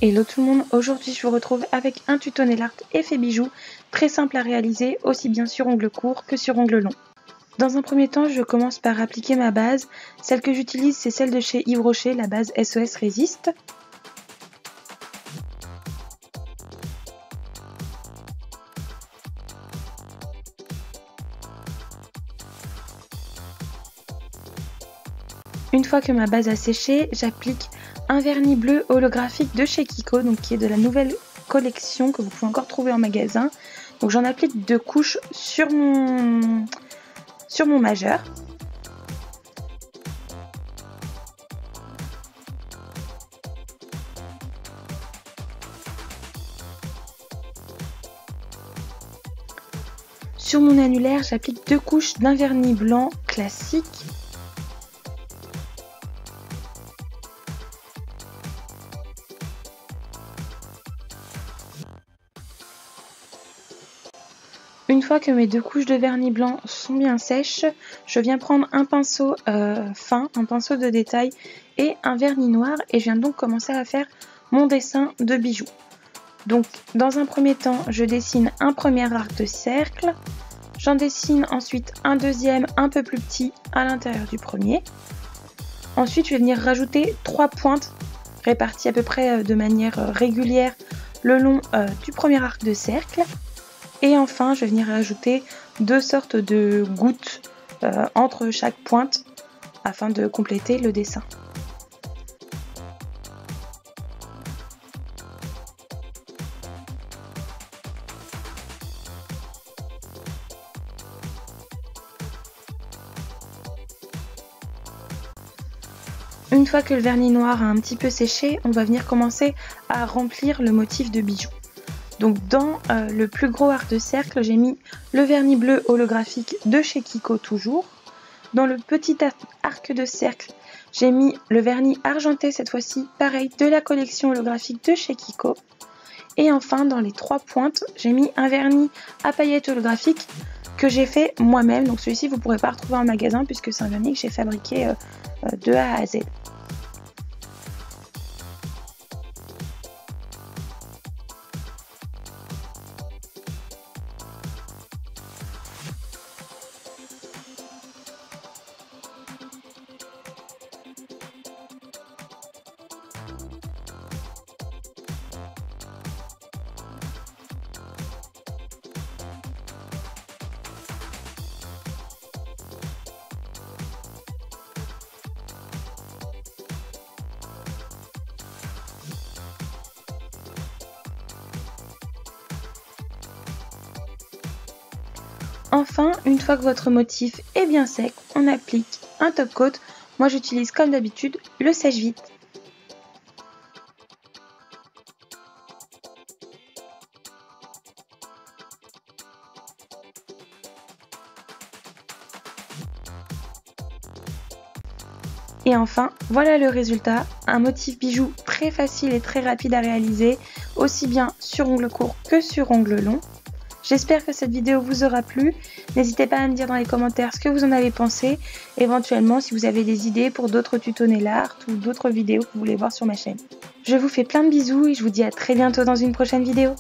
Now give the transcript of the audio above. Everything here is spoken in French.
Hello tout le monde, aujourd'hui je vous retrouve avec un tuto nail art effet bijoux, très simple à réaliser, aussi bien sur ongles courts que sur ongles longs. Dans un premier temps, je commence par appliquer ma base. Celle que j'utilise, c'est celle de chez Yves Rocher, la base SOS Resist. Une fois que ma base a séché, j'applique un vernis bleu holographique de chez Kiko, donc qui est de la nouvelle collection que vous pouvez encore trouver en magasin. Donc j'en applique 2 couches sur mon majeur. Sur mon annulaire, j'applique 2 couches d'un vernis blanc classique. Une fois que mes 2 couches de vernis blanc sont bien sèches, je viens prendre un pinceau fin, un pinceau de détail et un vernis noir et je viens donc commencer à faire mon dessin de bijoux. Donc dans un premier temps, je dessine un premier arc de cercle, j'en dessine ensuite un deuxième un peu plus petit à l'intérieur du premier. Ensuite, je vais venir rajouter 3 pointes réparties à peu près de manière régulière le long du premier arc de cercle. Et enfin, je vais venir ajouter 2 sortes de gouttes entre chaque pointe afin de compléter le dessin. Une fois que le vernis noir a un petit peu séché, on va venir commencer à remplir le motif de bijoux. Donc dans le plus gros arc de cercle, j'ai mis le vernis bleu holographique de chez Kiko toujours. Dans le petit arc de cercle, j'ai mis le vernis argenté cette fois-ci, pareil, de la collection holographique de chez Kiko. Et enfin, dans les 3 pointes, j'ai mis un vernis à paillettes holographiques que j'ai fait moi-même. Donc celui-ci, vous ne pourrez pas retrouver en magasin puisque c'est un vernis que j'ai fabriqué de A à Z. Enfin, une fois que votre motif est bien sec, on applique un top coat. Moi j'utilise comme d'habitude le sèche-vite. Et enfin, voilà le résultat, un motif bijou très facile et très rapide à réaliser, aussi bien sur ongles courts que sur ongles longs. J'espère que cette vidéo vous aura plu. N'hésitez pas à me dire dans les commentaires ce que vous en avez pensé. Éventuellement, si vous avez des idées pour d'autres tutos nail art ou d'autres vidéos que vous voulez voir sur ma chaîne. Je vous fais plein de bisous et je vous dis à très bientôt dans une prochaine vidéo.